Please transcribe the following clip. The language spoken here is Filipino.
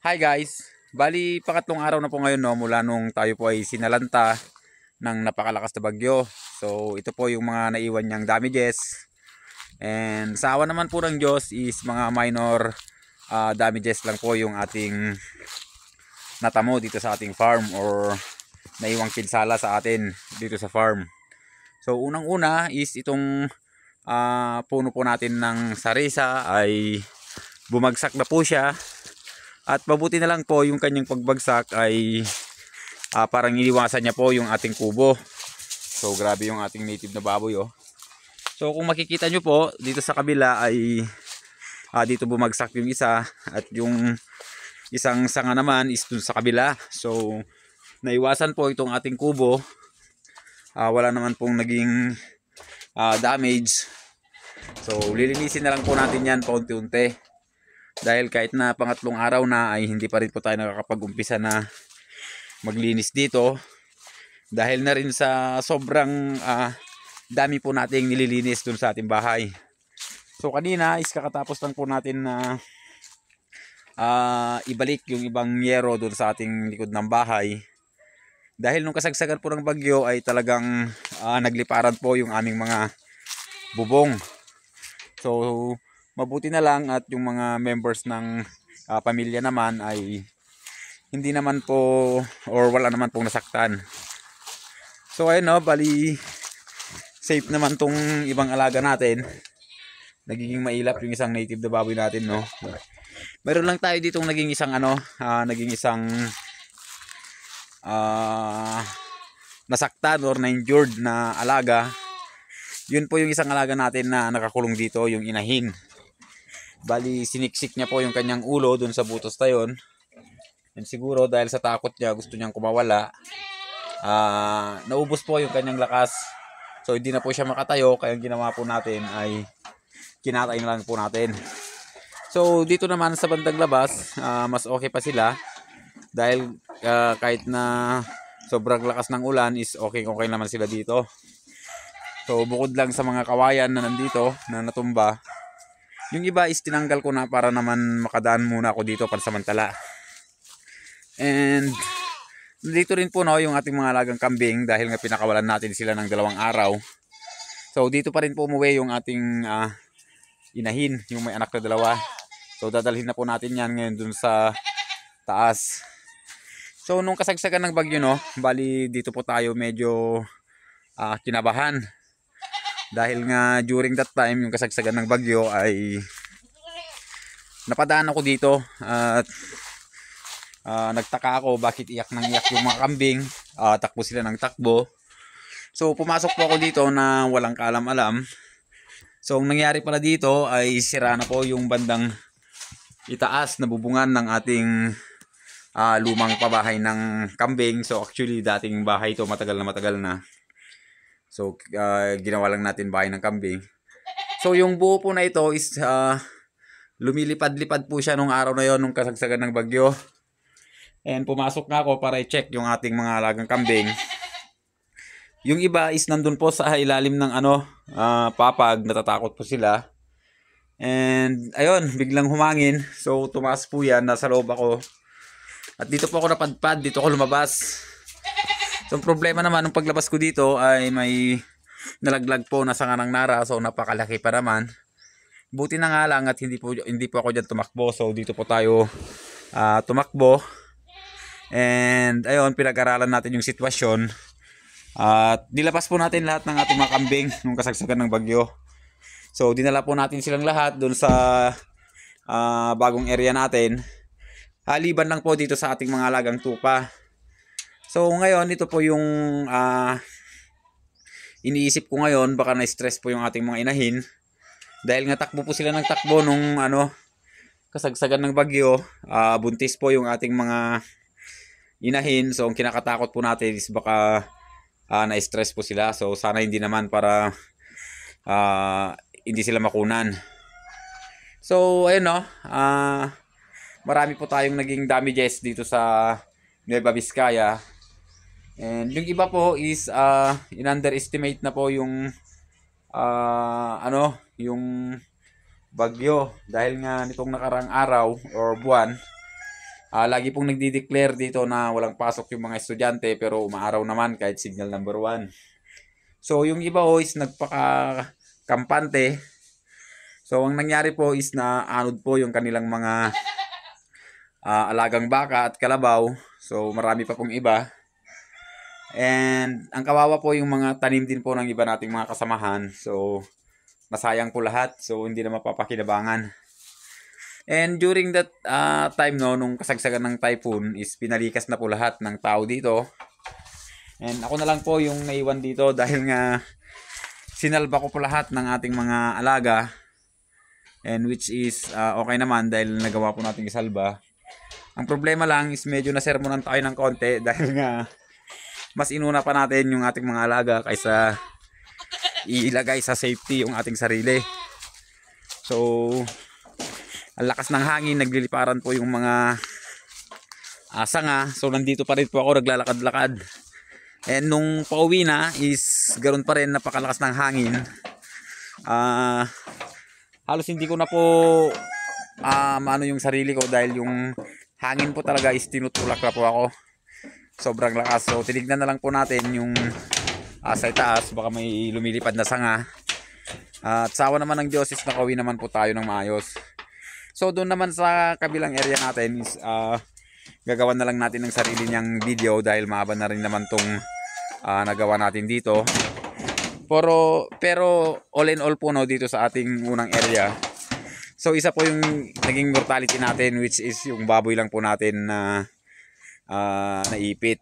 Hi guys! Bali, pangatlong araw na po ngayon no, mula nung tayo po ay sinalanta ng napakalakas na bagyo. So ito po yung mga naiwan niyang damages. And sa awa naman po ng Diyos is mga minor damages lang po yung ating natamo dito sa ating farm or naiwang pinsala sa atin dito sa farm. So unang-una is itong puno po natin ng sarisa ay bumagsak na po siya. At mabuti na lang po yung kanyang pagbagsak ay parang iniwasan niya po yung ating kubo. So grabe yung ating native na baboy oh. So kung makikita nyo po dito sa kabila ay dito bumagsak yung isa at yung isang sanga naman is dun sa kabila. So naiwasan po itong ating kubo. Wala naman pong naging damage. So lilinisin na lang po natin yan paunti-unti. Dahil kahit na pangatlong araw na ay hindi pa rin po tayo nakakapag-umpisa na maglinis dito. Dahil na rin sa sobrang dami po nating nililinis dun sa ating bahay. So kanina is kakatapos lang po natin na ibalik yung ibang yero dun sa ating likod ng bahay. Dahil nung kasagsagan po ng bagyo ay talagang nagliparan po yung aming mga bubong. So mabuti na lang at yung mga members ng pamilya naman ay hindi naman po or wala naman pong nasaktan. So ayun no, bali safe naman tong ibang alaga natin. Nagiging mailap yung isang native na baboy natin no. Meron lang tayo ditong naging isang nasaktan or na-injured na alaga. Yun po yung isang alaga natin na nakakulong dito, yung inahin. Bali siniksik niya po yung kanyang ulo dun sa butos na yun. And siguro dahil sa takot niya gusto niyang kumawala. Naubos po yung kanyang lakas. So hindi na po siya makatayo. Kaya ang ginawa po natin ay kinatay na lang po natin. So dito naman sa bandang labas mas okay pa sila. Dahil kahit na sobrang lakas ng ulan is okay naman sila dito. So bukod lang sa mga kawayan na nandito na natumba, yung iba is tinanggal ko na para naman makadaan muna ako dito pansamantala. And dito rin po no, yung ating mga alagang kambing dahil nga pinakawalan natin sila ng 2 araw. So dito pa rin po umuwi yung ating inahin, yung may anak na 2. So dadalhin na po natin yan ngayon dun sa taas. So nung kasagsagan ng bagyo no, bali dito po tayo medyo kinabahan. Dahil nga during that time yung kasagsagan ng bagyo ay napadaan ako dito at nagtaka ako bakit iyak ng iyak yung mga kambing. Takbo sila ng takbo. So pumasok po ako dito na walang kaalam-alam. So ang nangyari pala dito ay sira na po yung bandang itaas na bubungan ng ating lumang pabahay ng kambing. So actually dating bahay ito, matagal na. So ginawa lang natin bahay ng kambing. So yung buo po na ito is lumilipad-lipad po siya nung araw na yon nung kasagsagan ng bagyo. And pumasok na ako para i-check yung ating mga alagang kambing. Yung iba is nandun po sa ilalim ng papag, natatakot po sila. And ayun, biglang humangin. So tumaas po yan, nasa loob ako. At dito po ako napadpad, dito ako lumabas. So problema naman nung paglabas ko dito ay may nalaglag po na sanga ng nara. So napakalaki pa naman. Buti na nga lang at hindi po ako dyan tumakbo. So dito po tayo tumakbo. And ayun, pinag-aralan natin yung sitwasyon. At nilabas po natin lahat ng ating mga kambing nung kasagsagan ng bagyo. So dinala po natin silang lahat dun sa bagong area natin. Haliban lang po dito sa ating mga alagang tupa. So ngayon ito po yung iniisip ko ngayon, baka na-stress po yung ating mga inahin. Dahil nga takbo po sila ng takbo nung kasagsagan ng bagyo. Buntis po yung ating mga inahin. So ang kinakatakot po natin is baka na-stress po sila. So sana hindi naman para hindi sila makunan. So ayun no, marami po tayong naging damages dito sa Nueva Vizcaya. And yung iba po is in-underestimate na po yung yung bagyo dahil nga nitong nakarang araw or buwan Lagi pong nagdi-declare dito na walang pasok yung mga estudyante pero umaaraw naman kahit signal number 1. So yung iba is nagpaka-kampante. So ang nangyari po is na anod po yung kanilang mga alagang baka at kalabaw. So marami pa pong iba. And ang kawawa po yung mga tanim din po ng iba nating mga kasamahan. So masayang po lahat. So hindi na mapapakinabangan. And during that time nung kasagsagan ng typhoon is pinalikas na po lahat ng tao dito. And ako na lang po yung naiwan dito dahil nga sinalba ko po lahat ng ating mga alaga. And which is okay naman dahil nagawa po natin isalba. Ang problema lang is medyo nasermonan tayo ng konti dahil nga mas inuna pa natin yung ating mga alaga kaysa ilagay sa safety yung ating sarili. So ang lakas ng hangin, nagliliparan po yung mga sanga. So nandito pa rin po ako naglalakad-lakad. And nung pauwi na is ganoon pa rin, napakalakas ng hangin. Halos hindi ko na po maano yung sarili ko dahil yung hangin po talaga is tinutulak na po ako. Sobrang lakas. So tinignan na lang po natin yung sa itaas, baka may lumilipad na sanga. At sawa naman ng Diyos is nakauwi naman po tayo ng maayos. So doon naman sa kabilang area natin is gagawan na lang natin ng sarili niyang video dahil mahaba na rin naman tong nagawa natin dito. Pero all in all po no, dito sa ating unang area. So isa po yung naging mortality natin, which is yung baboy lang po natin na naipit.